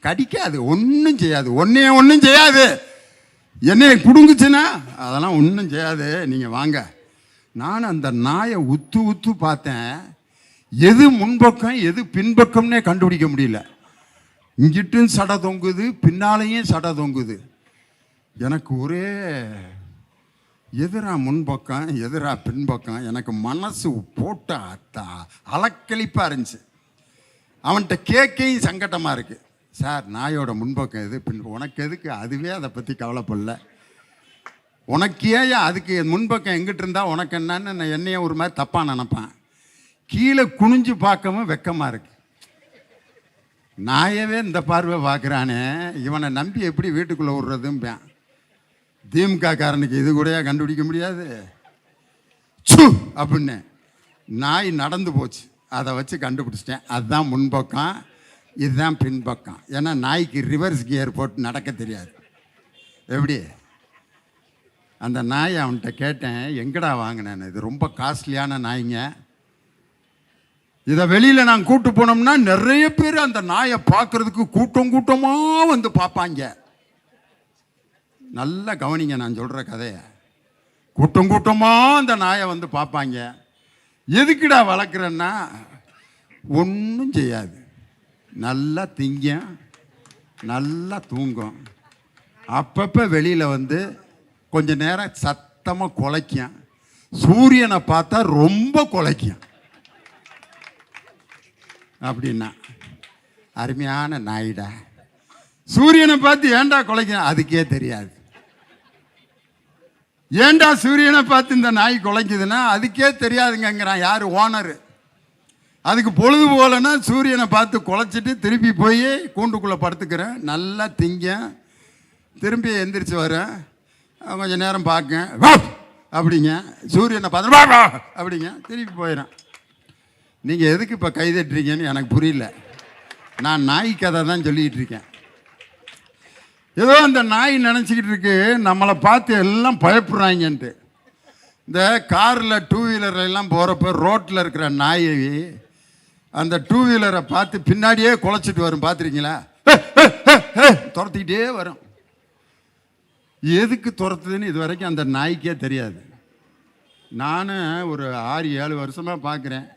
கடிக்காது, ஒன்றும் செய்யாது, ஒன்றும் செய்யாது, என்னைய பிடுங்குச்சுன்னா அதெல்லாம் ஒன்றும் செய்யாது, நீங்கள் வாங்க. நான் அந்த நாயை உத்து உத்து பார்த்தேன், எது முன்பக்கம் எது பின்பக்கம்னே கண்டுபிடிக்க முடியல. இங்கிட்டும் சடை தொங்குது, பின்னாலேயும் சடை தொங்குது. எனக்கு ஒரே எதிரா முன்பக்கம் எதிரா பின்பக்கம், எனக்கு மனசு போட்ட அலக்களிப்பாக இருந்துச்சு. அவன்கிட்ட கேட்கையும் சங்கட்டமாக இருக்குது. சார் நாயோட முன்பக்கம் எது பின்பக்கம், உனக்கு எதுக்கு, அதுவே அதை பற்றி கவலைப்படல, உனக்கு ஏன் அதுக்கு முன்பக்கம் எங்கிட்டு இருந்தால் உனக்கு என்னன்னு என்னைய ஒரு மாதிரி தப்பாக நினப்பேன். கீழே குனிஞ்சு பார்க்கவும் வெக்கமாக இருக்கு. நாயவே இந்த பார்வை பார்க்குறானே, இவனை நம்பி எப்படி வீட்டுக்குள்ளே விடுறதும்பேன். திமுக காரனுக்கு இது கூட கண்டுபிடிக்க முடியாது. சு அப்படின்னு நாய் நடந்து போச்சு, அதை வச்சு கண்டுபிடிச்சிட்டேன். அதுதான் முன்பக்கம், இதுதான் பின்பக்கம். ஏன்னா நாய்க்கு ரிவர்ஸ் கியர் போட்டு நடக்க தெரியாது. எப்படி அந்த நாயை அவன்கிட்ட கேட்டேன், எங்கடா வாங்கினேன்னு. இது ரொம்ப காஸ்ட்லியான நாய்ங்க, இதை வெளியில் நான் கூட்டு போனோம்னா நிறைய பேர் அந்த நாயை பார்க்கறதுக்கு கூட்டம் கூட்டமாக வந்து பார்ப்பாங்க. நல்லா கவனிங்க நான் சொல்கிற கதையை. கூட்டம் கூட்டமாக அந்த நாயை வந்து பார்ப்பாங்க. எதுக்குடா வளர்க்குறேன்னா, ஒன்றும் செய்யாது, நல்லா திங்கும், நல்லா தூங்கும். அப்பப்போ வெளியில் வந்து கொஞ்ச நேரம் சத்தமாக குலைக்கும். சூரியனை பார்த்தா ரொம்ப குலைக்கும். அப்படின்னா அருமையான நாயிடா. சூரியனை பார்த்து ஏண்டா குலைக்கும், அதுக்கே தெரியாது. ஏண்டா சூரியனை பார்த்து இந்த நாய் குலைக்குதுன்னா அதுக்கே தெரியாதுங்கிறான். யார்? ஓனரு. அதுக்கு பொழுது போலன்னா சூரியனை பார்த்து குலைச்சிட்டு திருப்பி போய் கூண்டுக்குள்ளே படுத்துக்கிறேன், நல்லா திங்க, திரும்பி எந்திரிச்சு வரேன், கொஞ்சம் நேரம் பார்க்கேன், அப்படிங்க. சூரியனை பார்த்து அப்படிங்க, திருப்பி போயிடறேன். நீங்கள் எதுக்கு இப்போ கைதட்டுறீங்கன்னு எனக்கு புரியல. நான் நாய் கதை தான் சொல்லிக்கிட்டு இருக்கேன். ஏதோ அந்த நாய் நினச்சிக்கிட்டு இருக்கு நம்மளை பார்த்து எல்லாம் பயப்படுறாங்கன்ட்டு. இந்த காரில் டூ வீலர்லாம் போகிறப்ப ரோட்டில் இருக்கிற நாயை அந்த டூ வீலரை பார்த்து பின்னாடியே குலைச்சிட்டு வரும், பார்த்துருக்கீங்களா? துரத்திக்கிட்டே வரும். எதுக்கு துரத்துதுன்னு இது வரைக்கும் அந்த நாய்க்கே தெரியாது. நானும் ஒரு 6-7 வருஷமாக பார்க்குறேன்.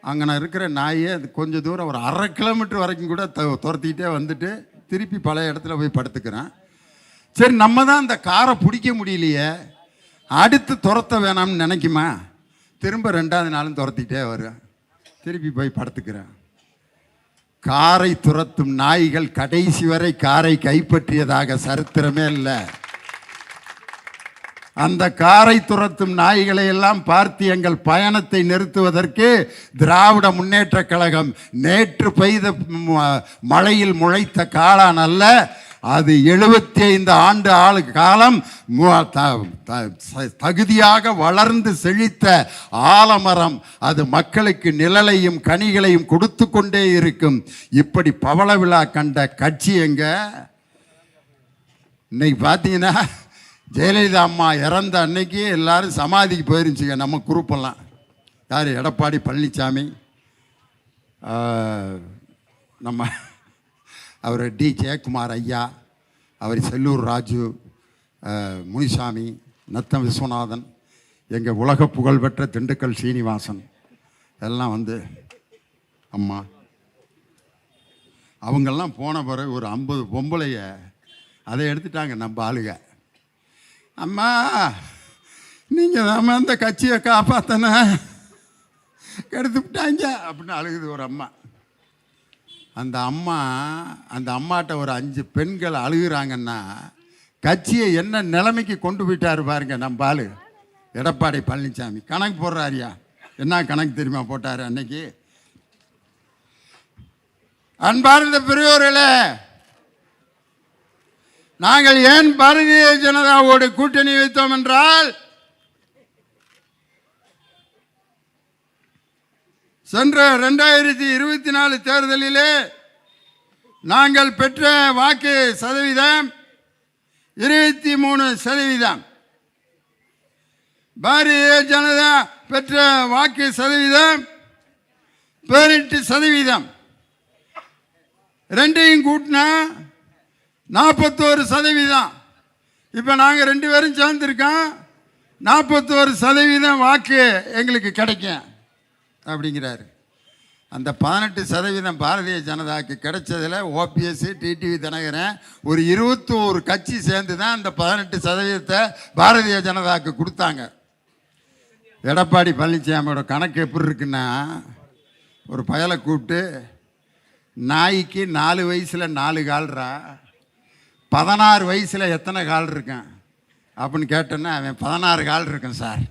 அங்கே நான் இருக்கிற நாயை கொஞ்சம் தூரம் ஒரு 1/2 கிலோமீட்டர் வரைக்கும் கூட துரத்திக்கிட்டே வந்துட்டு திருப்பி பழைய இடத்துல போய் படுத்துக்கிறேன். சரி, நம்ம தான் அந்த காரை பிடிக்க முடியலையே, அடுத்து துரத்த வேணாம்னு நினைக்குமா, திரும்ப 2வது நாளும் துரத்திக்கிட்டே வரும், திருப்பி போய் படுத்துக்கிறேன். காரை துரத்தும் நாய்கள் கடைசி வரை காரை கைப்பற்றியதாக சரித்திரமே இல்லை. அந்த காரை துரத்தும் நாய்களை எல்லாம் பார்த்து எங்கள் பயணத்தை நிறுத்துவதற்கு திராவிட முன்னேற்ற கழகம் நேற்று பெய்த மழையில் முளைத்த காளான் அல்ல, அது 75 ஆண்டு காலம் தகுதியாக வளர்ந்து செழித்த ஆலமரம். அது மக்களுக்கு நிழலையும் கனிகளையும் கொடுத்து கொண்டே இருக்கும். இப்படி பவள விழா கண்ட கட்சி எங்க? இன்னைக்கு பார்த்தீங்கன்னா ஜெயலலிதா அம்மா இறந்த அன்னைக்கு எல்லாரும் சமாதிக்கு போயிருந்துச்சுங்க நம்ம குரூப்பெல்லாம். யார்? எடப்பாடி பழனிசாமி, நம்ம அவர் டி ஜெயக்குமார் ஐயா, அவர் செல்லூர் ராஜு, முனிசாமி, நத்தம் விஸ்வநாதன், எங்கள் உலக புகழ்பெற்ற திண்டுக்கல் சீனிவாசன் எல்லாம் வந்து அம்மா அவங்கெல்லாம் போன பிறகு ஒரு 50 பொம்பளைய அதை எடுத்துட்டாங்க நம்ம ஆளுக. அம்மா நீங்கள் தான் அந்த கட்சியை காப்பாத்தன, கெடுத்து விட்டாங்க அப்படின்னு அழுகுது ஒரு அம்மா. அந்த அம்மாட்ட ஒரு 5 பெண்கள் அழுகுறாங்கன்னா கட்சியை என்ன நிலைமைக்கு கொண்டு போயிட்டாரு பாருங்க நம்ம ஆளு எடப்பாடி பழனிசாமி. கணக்கு போடுறாரியா? என்ன கணக்கு தெரியுமா போட்டாரு அன்னைக்கு? அன்பார்ந்த பெரியோர்களே, நாங்கள் ஏன் பாரதிய ஜனதாவோடு கூட்டணி வைத்தோம் என்றால், சென்ற 2024 தேர்தலிலே நாங்கள் பெற்ற வாக்கு சதவீதம் 23%. பாரதிய ஜனதா பெற்ற வாக்கு சதவீதம் 18%. ரெண்டையும் கூட்டினா 41%. இப்போ நாங்கள் 2 பேரும் சேர்ந்துருக்கோம், 41% வாக்கு எங்களுக்கு கிடைக்கும் அப்படிங்கிறாரு. அந்த 18% பாரதிய ஜனதாவுக்கு கிடைச்சதில் ஓபிஎஸ், டிடிவி தினகரன் ஒரு 21 கட்சி சேர்ந்து தான் அந்த 18% பாரதிய ஜனதாவுக்கு கொடுத்தாங்க. எடப்பாடி பழனிசாமியோட கணக்கு எப்படி இருக்குன்னா, ஒரு பயலை கூப்பிட்டு நாய்க்கு 4 வயசில் 4 கால்ரா, 16 வயசில் எத்தனை கால் இருக்கேன் அப்படின்னு கேட்டேன்னா அவன் 16 கால் இருக்கேன் சார்.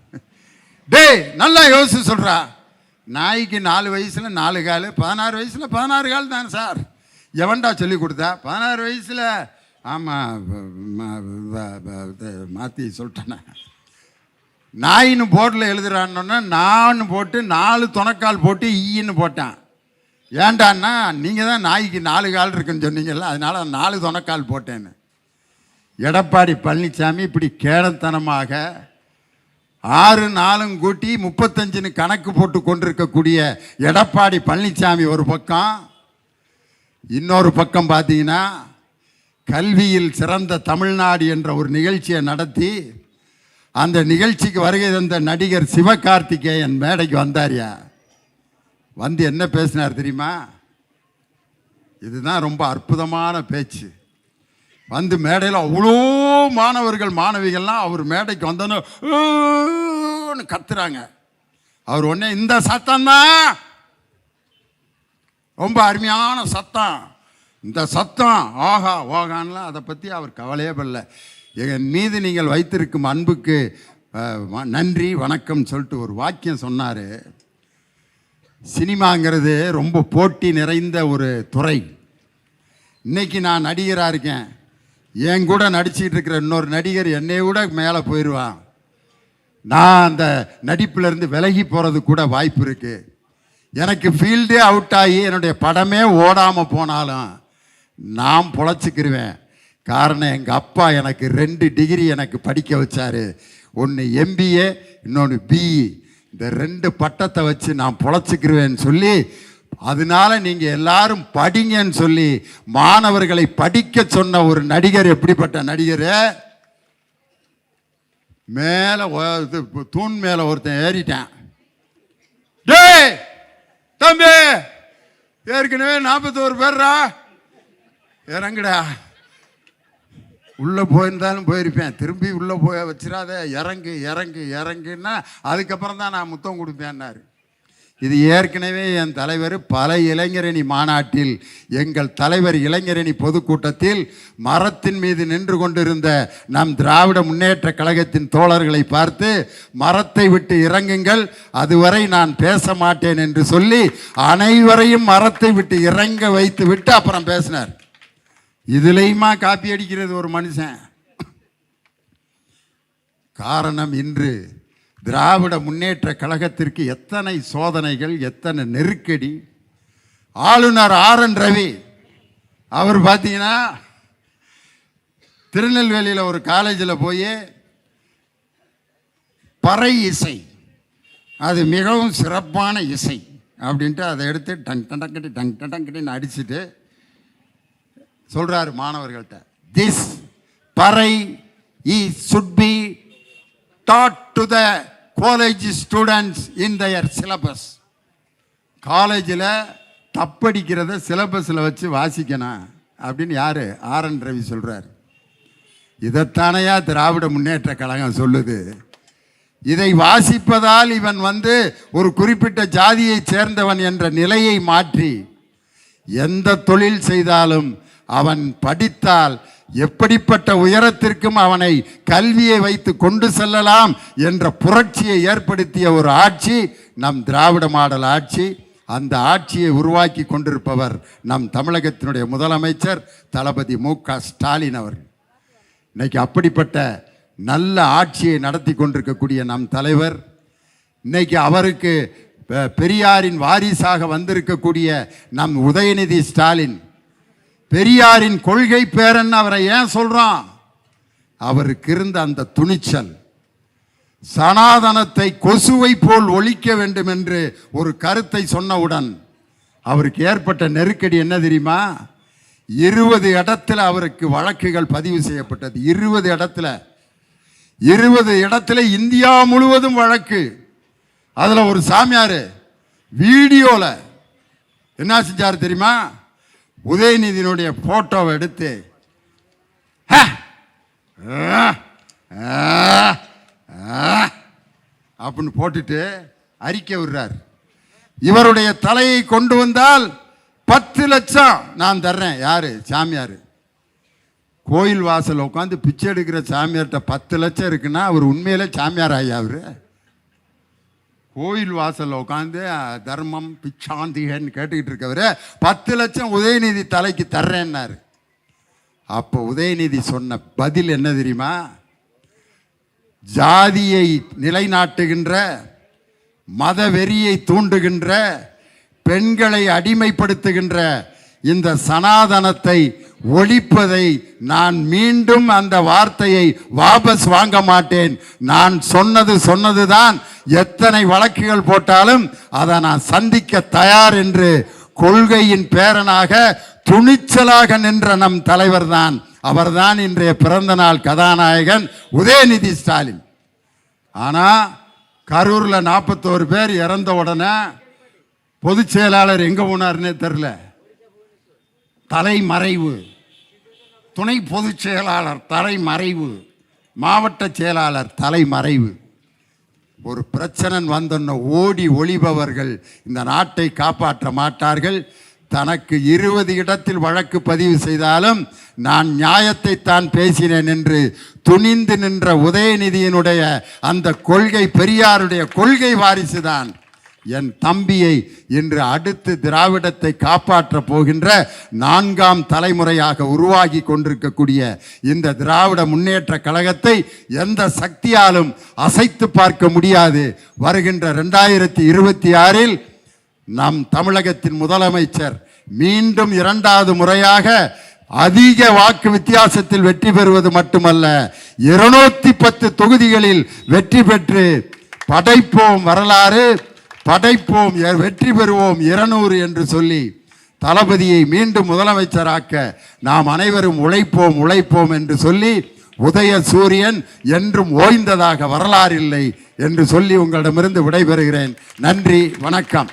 டேய் நல்லா யோசிச்சு சொல்கிறா, நாய்க்கு 4 வயசில் 4 கால், 16 வயசில் 16 கால் தான் சார். எவன்டா சொல்லி கொடுத்தா? 16 வயசில். ஆமாம், மாற்றி சொல்லிட்டேனே. நாயின்னு போர்டில் எழுதுறான்னொன்னே நான் போட்டு 4 துணைக்கால் போட்டு ஈன்னு போட்டேன். ஏண்டான்னா நீங்கள் தான் நாய்க்கு 4 கால் இருக்குன்னு சொன்னீங்கல்ல, அதனால 4 துணைக்கால் போட்டேன்னு. எடப்பாடி பழனிசாமி இப்படி கேடத்தனமாக 6 4 கூட்டி 35ன்னு கணக்கு போட்டு கொண்டிருக்கக்கூடிய எடப்பாடி பழனிசாமி ஒரு பக்கம், இன்னொரு பக்கம் பார்த்தீங்கன்னா கல்வியில் சிறந்த தமிழ்நாடு என்ற ஒரு நிகழ்ச்சியை நடத்தி அந்த நிகழ்ச்சிக்கு வருகை தந்த நடிகர் சிவகார்த்திகேயன் மேடைக்கு வந்தாரியா. வந்து என்ன பேசினார் தெரியுமா? இதுதான் ரொம்ப அற்புதமான பேச்சு. வந்து மேடையில் அவ்வளோ மாணவர்கள் மாணவிகள்லாம் அவர் மேடைக்கு வந்தோன்னு கத்துறாங்க. அவர் உடனே இந்த சத்தம் தான் ரொம்ப அருமையான சத்தம், இந்த சத்தம் ஆஹா ஓகான்லாம் அதை பற்றி அவர் கவலையே படல. என் மீது நீங்கள் வைத்திருக்கும் அன்புக்கு நன்றி வணக்கம் சொல்லிட்டு ஒரு வாக்கியம் சொன்னார். சினிமாங்கிறது ரொம்ப போட்டி நிறைந்த ஒரு துறை. இன்னைக்கு நான் நடிகராக இருக்கேன், என் கூட நடிச்சிட்டு இருக்கிற இன்னொரு நடிகர் என்னை விட மேலே போயிடுவான். நான் அந்த நடிப்பிலிருந்து விலகி போகிறது கூட வாய்ப்பு இருக்குது. எனக்கு ஃபீல்டே அவுட் ஆகி என்னுடைய படமே ஓடாமல் போனாலும் நான் பொழைச்சிக்கிருவேன். காரணம், எங்கள் அப்பா எனக்கு 2 டிகிரி எனக்கு படிக்க வச்சார். ஒன்று MBA, இன்னொன்று BE. இந்த 2 பட்டத்தை வச்சு நான் பொழைச்சிக்கிருவேன்னு சொல்லி, அதனால நீங்கள் எல்லாரும் படிங்கன்னு சொல்லி மாணவர்களை படிக்க சொன்ன ஒரு நடிகர். எப்படிப்பட்ட நடிகர்? மேலே தூண் மேலே ஒருத்தன் ஏறிட்டான். டேய் தம்பி, ஏற்கனவே 41 பேர்ரா, இறங்குடா. உள்ளே போயிருந்தாலும் போயிருப்பேன், திரும்பி உள்ளே போய் வச்சிடாத, இறங்கு இறங்கு இறங்குன்னா அதுக்கப்புறம் தான் நான் முத்தம் கொடுப்பேன்னாரு. இது ஏற்கனவே என் தலைவர் பல இளைஞரணி மாநாட்டில், எங்கள் தலைவர் இளைஞரணி பொதுக்கூட்டத்தில் மரத்தின் மீது நின்று கொண்டிருந்த நம் திராவிட முன்னேற்ற கழகத்தின் தோழர்களை பார்த்து, மரத்தை விட்டு இறங்குங்கள், அதுவரை நான் பேச மாட்டேன் என்று சொல்லி அனைவரையும் மரத்தை விட்டு இறங்க வைத்து விட்டு அப்புறம் பேசினார். இதுலையுமா காப்பி அடிக்கிறது ஒரு மனுஷன்? காரணம், இன்று திராவிட முன்னேற்ற கழகத்திற்கு எத்தனை சோதனைகள், எத்தனை நெருக்கடி. ஆளுநர் RN ரவி அவர் பார்த்தீங்கன்னா திருநெல்வேலியில் ஒரு காலேஜில் போய் பறை இசை, அது மிகவும் சிறப்பான இசை அப்படின்ட்டு அதை எடுத்து டங் டங்கட்டி டங் டங்கட்டின்னு அடிச்சுட்டு சொல்கிறாரு மாணவர்கள்ட்ட, திஸ் பறை should be taught to the college students in their syllabus. காலேஜில் தப்படிக்கிறத சிலபஸில் வச்சு வாசிக்கணும் அப்படின்னு யார்? RN ரவி சொல்கிறார். இதைத்தானையா திராவிட முன்னேற்ற கழகம் சொல்லுது. இதை வாசிப்பதால் இவன் ஒரு குறிப்பிட்ட ஜாதியை சேர்ந்தவன் என்ற நிலையை மாற்றி எந்த தொழில் செய்தாலும் அவன் படித்தால் எப்படிப்பட்ட உயரத்திற்கும் அவனை கல்வியை வைத்து கொண்டு செல்லலாம் என்ற புரட்சியை ஏற்படுத்திய ஒரு ஆட்சி நம் திராவிட மாடல் ஆட்சி. அந்த ஆட்சியை உருவாக்கி கொண்டிருப்பவர் நம் தமிழகத்தினுடைய முதலமைச்சர் தளபதி MK ஸ்டாலின் அவர்கள். இன்னைக்கு அப்படிப்பட்ட நல்ல ஆட்சியை நடத்தி கொண்டிருக்கக்கூடிய நம் தலைவர், இன்னைக்கு அவருக்கு பெரியாரின் வாரிசாக வந்திருக்கக்கூடிய நம் உதயநிதி ஸ்டாலின், பெரியாரின் கொள்கை பேரன் அவரை ஏன் சொல்றான்? அவருக்கு இருந்த அந்த துணிச்சல், சனாதனத்தை கொசுவை போல் ஒழிக்க வேண்டும் என்று ஒரு கருத்தை சொன்னவுடன் அவருக்கு ஏற்பட்ட நெருக்கடி என்ன தெரியுமா? 20 இடத்துல அவருக்கு வழக்குகள் பதிவு செய்யப்பட்டது. 20 இடத்துல இந்தியா முழுவதும் வழக்கு. அதுல ஒரு சாமியார் வீடியோல என்ன செஞ்சார் தெரியுமா? உதயநிதியினுடைய போட்டோவை எடுத்து அப்படின்னு போட்டுட்டு அறிக்கை விடுறார். இவருடைய தலையை கொண்டு வந்தால் 10 லட்சம் நான் தர்றேன். யாரு? சாமியார். கோயில் வாசல் உட்காந்து பிச்சை எடுக்கிற சாமியார்கிட்ட 10 லட்சம் இருக்குன்னா அவர் உண்மையிலே சாமியார் ஆகியா? அவரு கோயில் வாசல்ல உட்காந்து தர்மம் பிச்சாந்திகன்னு கேட்டுக்கிட்டு இருக்கவர் 10 லட்சம் உதயநிதி தலைக்கு தர்றேன்னாரு. அப்போ உதயநிதி சொன்ன பதில் என்ன தெரியுமா? ஜாதியை நிலைநாட்டுகின்ற, மத வெறியை தூண்டுகின்ற, பெண்களை அடிமைப்படுத்துகின்ற இந்த சனாதனத்தை ஒழிப்பதை நான் மீண்டும் அந்த வார்த்தையை வாபஸ் வாங்க மாட்டேன். நான் சொன்னதுதான். எத்தனை வழக்குகள் போட்டாலும் அதை நான் சந்திக்க தயார் என்று கொள்கையின் பேரனாக துணிச்சலாக நின்ற நம் தலைவர் தான். அவர்தான் இன்றைய பிறந்த நாள் கதாநாயகன் உதயநிதி ஸ்டாலின். ஆனால் கரூரில் 41 பேர் இறந்த உடனே பொதுச் செயலாளர் எங்கே போனார்னே தெரில. தலைமறைவு. துணை பொதுச் செயலாளர் தலைமறைவு. மாவட்ட செயலாளர் தலைமறைவு. ஒரு பிரச்சனை வந்தோன்னு ஓடி ஒளிபவர்கள் இந்த நாட்டை காப்பாற்ற மாட்டார்கள். தனக்கு 20 இடத்தில் வழக்கு பதிவு செய்தாலும் நான் நியாயத்தை தான் பேசினேன் என்று துணிந்து நின்ற உதயநிதியினுடைய அந்த கொள்கை பெரியாருடைய கொள்கை வாரிசுதான் என் தம்பியை இன்று அடுத்து திராவிடத்தை காப்பாற்ற போகின்ற 4ஆம் தலைமுறையாக உருவாகி கொண்டிருக்கக்கூடிய இந்த திராவிட முன்னேற்ற கழகத்தை எந்த சக்தியாலும் அசைத்து பார்க்க முடியாது. வருகின்ற 2026 நம் தமிழகத்தின் முதலமைச்சர் மீண்டும் 2வது முறையாக அதிக வாக்கு வித்தியாசத்தில் வெற்றி பெறுவது மட்டுமல்ல, 210 தொகுதிகளில் வெற்றி பெற்று படைப்போம் வரலாறு, படைப்போம் வெற்றி பெறுவோம் 200 என்று சொல்லி தளபதியை மீண்டும் முதலமைச்சராக்க நாம் அனைவரும் உழைப்போம் என்று சொல்லி உதய சூரியன் என்றும் ஓய்ந்ததாக வரலாறு இல்லை என்று சொல்லி உங்களிடமிருந்து விடைபெறுகிறேன். நன்றி, வணக்கம்.